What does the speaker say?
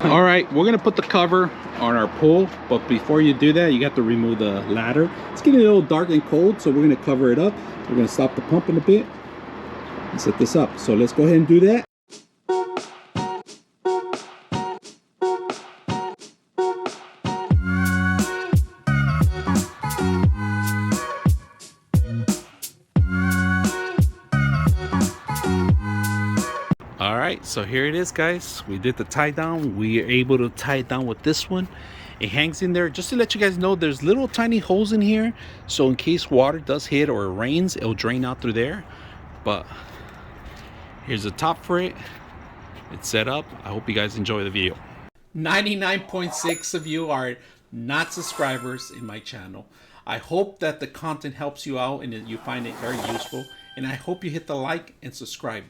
All right, we're gonna put the cover on our pool, but before you do that, you got to remove the ladder. It's getting a little dark and cold, so we're gonna cover it up. We're gonna stop the pumping a bit and set this up. So let's go ahead and do that. All right, so here it is, guys. We did the tie down. We are able to tie it down with this one. It hangs in there. Just to let you guys know, there's little tiny holes in here, so in case water does hit or it rains, it'll drain out through there. But here's the top for it. It's set up. I hope you guys enjoy the video. 99.6 of you are not subscribers in my channel. I hope that the content helps you out and that you find it very useful, and I hope you hit the like and subscribe.